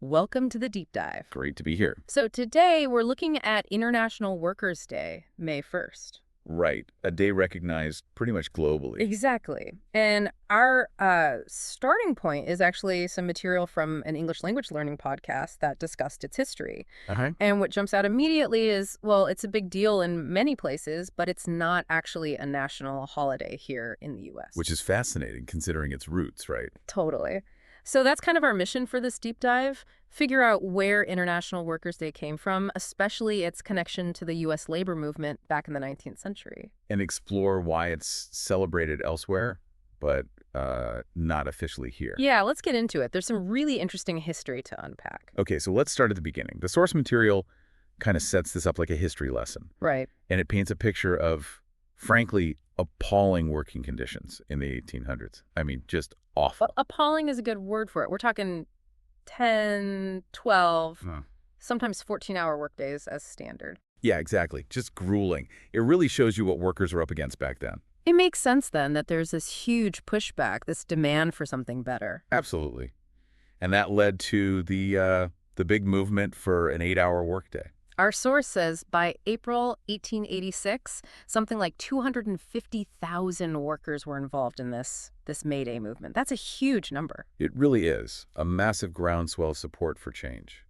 Welcome to the deep dive. Great to be here. So today we're looking at International Workers' Day, May 1st. Right. A day recognized pretty much globally. Exactly. And our starting point is actually some material from an English language learning podcast that discussed its history. Uh-huh. And what jumps out immediately is, well, it's a big deal in many places, but it's not actually a national holiday here in the U.S. Which is fascinating considering its roots, right? Totally. So that's kind of our mission for this deep dive. Figure out where International Workers' Day came from, especially its connection to the U.S. labor movement back in the 19th century. And explore why it's celebrated elsewhere, but not officially here. Yeah, let's get into it. There's some really interesting history to unpack. Okay, so let's start at the beginning. The source material kind of sets this up like a history lesson. Right. And it paints a picture of, frankly, appalling working conditions in the 1800s. I mean, just awful. Well, appalling is a good word for it. We're talking 10, 12, sometimes 14-hour workdays as standard. Yeah, exactly. Just grueling. It really shows you what workers were up against back then. It makes sense then that there's this huge pushback, this demand for something better. Absolutely. And that led to the big movement for an 8-hour workday. Our source says by April 1886, something like 250,000 workers were involved in this May Day movement. That's a huge number. It really is a massive groundswell of support for change.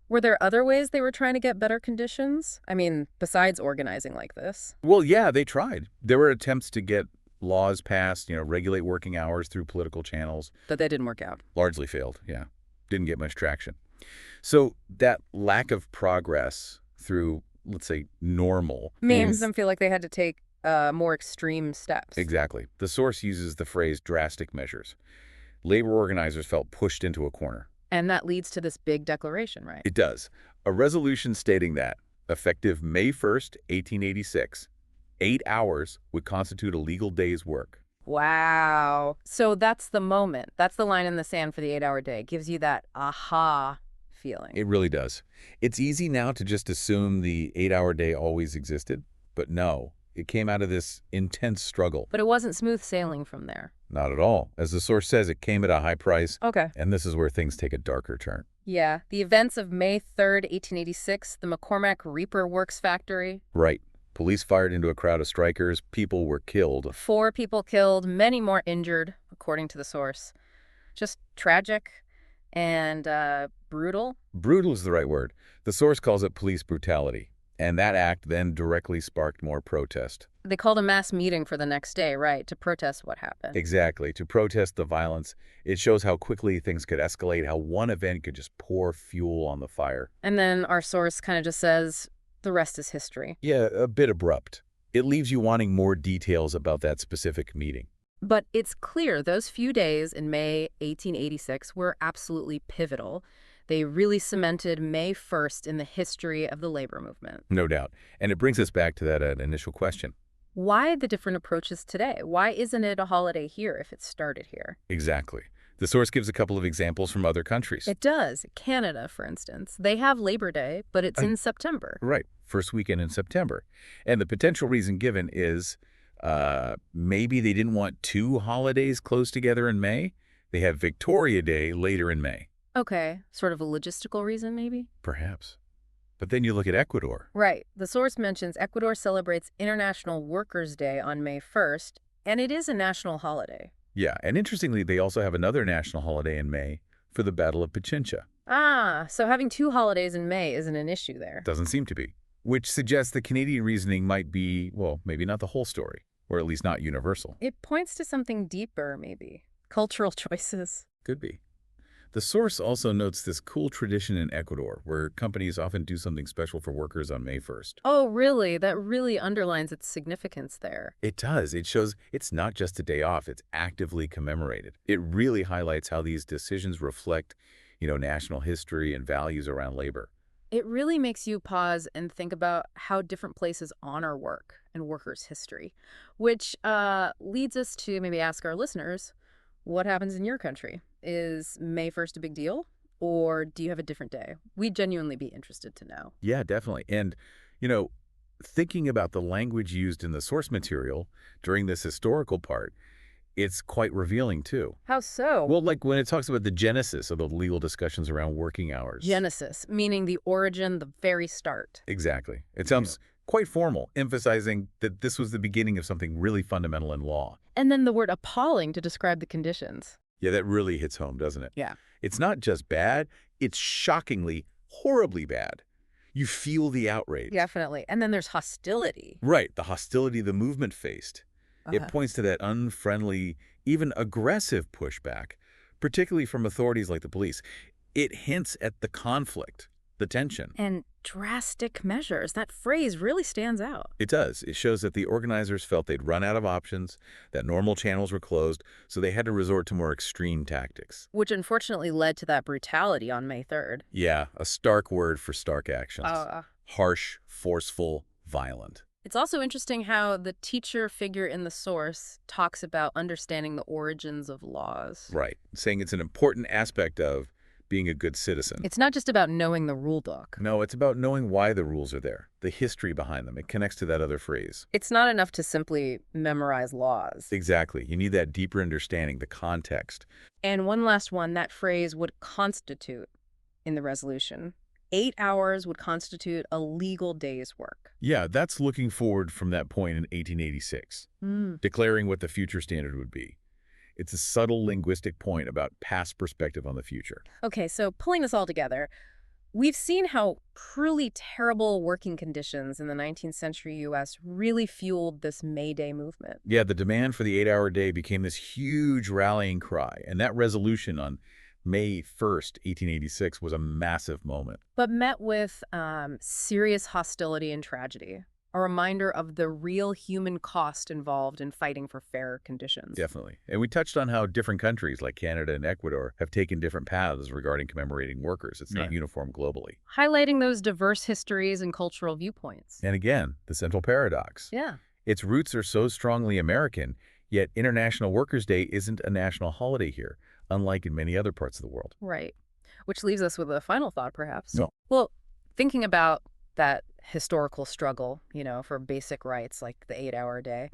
Were there other ways they were trying to get better conditions? I mean, besides organizing like this? Well, yeah, they tried. There were attempts to get laws passed, regulate working hours through political channels. But they didn't work out. Largely failed, yeah. Didn't get much traction. So that lack of progress through, let's say, normal Makes them feel like they had to take more extreme steps. Exactly. The source uses the phrase drastic measures. Labor organizers felt pushed into a corner. And that leads to this big declaration, right? It does. A resolution stating that, effective May 1st, 1886, 8 hours would constitute a legal day's work. Wow. So that's the moment. That's the line in the sand for the 8-hour day. It gives you that aha feeling. It really does. It's easy now to just assume the 8-hour day always existed, but no, it came out of this intense struggle. But it wasn't smooth sailing from there. Not at all. As the source says, it came at a high price. Okay. And this is where things take a darker turn. Yeah. The events of May 3rd, 1886, the McCormack Reaper Works factory. Right. Police fired into a crowd of strikers. People were killed. 4 people killed, many more injured, according to the source. Just tragic and brutal. Brutal is the right word. The source calls it police brutality. And that act then directly sparked more protest. They called a mass meeting for the next day, right, to protest what happened. Exactly. To protest the violence. It shows how quickly things could escalate, how one event could just pour fuel on the fire. And then our source kind of just says, the rest is history. Yeah, a bit abrupt. It leaves you wanting more details about that specific meeting. But it's clear those few days in May 1886 were absolutely pivotal. They really cemented May 1st in the history of the labor movement. No doubt. And it brings us back to that initial question. Why the different approaches today? Why isn't it a holiday here if it started here? Exactly. The source gives a couple of examples from other countries. It does. Canada, for instance. They have Labor Day, but it's in September. Right. First weekend in September. And the potential reason given is maybe they didn't want 2 holidays close together in May. They have Victoria Day later in May. Okay. Sort of a logistical reason, maybe? Perhaps. But then you look at Ecuador. Right. The source mentions Ecuador celebrates International Workers' Day on May 1st, and it is a national holiday. Yeah, and interestingly, they also have another national holiday in May for the Battle of Pichincha. Ah, so having 2 holidays in May isn't an issue there. Doesn't seem to be. Which suggests the Canadian reasoning might be, well, maybe not the whole story, or at least not universal. It points to something deeper, maybe. Cultural choices. Could be. The source also notes this cool tradition in Ecuador, where companies often do something special for workers on May 1st. Oh, really? That really underlines its significance there. It does. It shows it's not just a day off, it's actively commemorated. It really highlights how these decisions reflect, national history and values around labor. It really makes you pause and think about how different places honor work and workers' history, which leads us to maybe ask our listeners, what happens in your country? Is May 1st a big deal? Or do you have a different day? We'd genuinely be interested to know. Yeah, definitely. And, thinking about the language used in the source material during this historical part, It's quite revealing, too. How so? Well, like when it talks about the genesis of the legal discussions around working hours. Genesis, meaning the origin, the very start. Exactly. It sounds quite formal, emphasizing that this was the beginning of something really fundamental in law. And then the word appalling to describe the conditions. Yeah, that really hits home, doesn't it? Yeah. It's not just bad, it's shockingly, horribly bad. You feel the outrage. Definitely. And then there's hostility. Right, the hostility the movement faced. It points to that unfriendly, even aggressive pushback, particularly from authorities like the police. It hints at the conflict, the tension. And drastic measures. That phrase really stands out. It does. It shows that the organizers felt they'd run out of options, that normal channels were closed, so they had to resort to more extreme tactics. Which unfortunately led to that brutality on May 3rd. Yeah, a stark word for stark actions. Uh, Harsh, forceful, violent. It's also interesting how the teacher figure in the source talks about understanding the origins of laws. Right, saying it's an important aspect of being a good citizen. It's not just about knowing the rule book. No, it's about knowing why the rules are there, the history behind them. It connects to that other phrase. It's not enough to simply memorize laws. Exactly. You need that deeper understanding, the context. And one last one, that phrase would constitute in the resolution. 8 hours would constitute a legal day's work. Yeah, that's looking forward from that point in 1886, declaring what the future standard would be. It's a subtle linguistic point about past perspective on the future. Okay, so pulling this all together, we've seen how truly terrible working conditions in the 19th century U.S. really fueled this May Day movement. Yeah, the demand for the 8-hour day became this huge rallying cry, and that resolution on May 1st, 1886 was a massive moment. But met with serious hostility and tragedy, a reminder of the real human cost involved in fighting for fair conditions. Definitely. And we touched on how different countries like Canada and Ecuador have taken different paths regarding commemorating workers. It's not uniform globally. Highlighting those diverse histories and cultural viewpoints. And again, the central paradox. Yeah. Its roots are so strongly American, yet International Workers' Day isn't a national holiday here, unlike in many other parts of the world. Right. Which leaves us with a final thought, perhaps. No. Well, thinking about that historical struggle, for basic rights like the 8-hour day,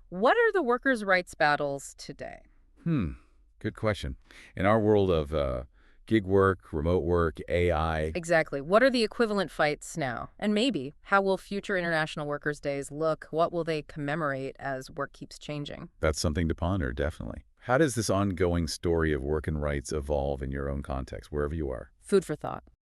what are the workers' rights battles today? Good question. In our world of gig work, remote work, AI. Exactly. What are the equivalent fights now? And maybe, how will future International Workers' Days look? What will they commemorate as work keeps changing? That's something to ponder, definitely. How does this ongoing story of work and rights evolve in your own context, wherever you are? Food for thought.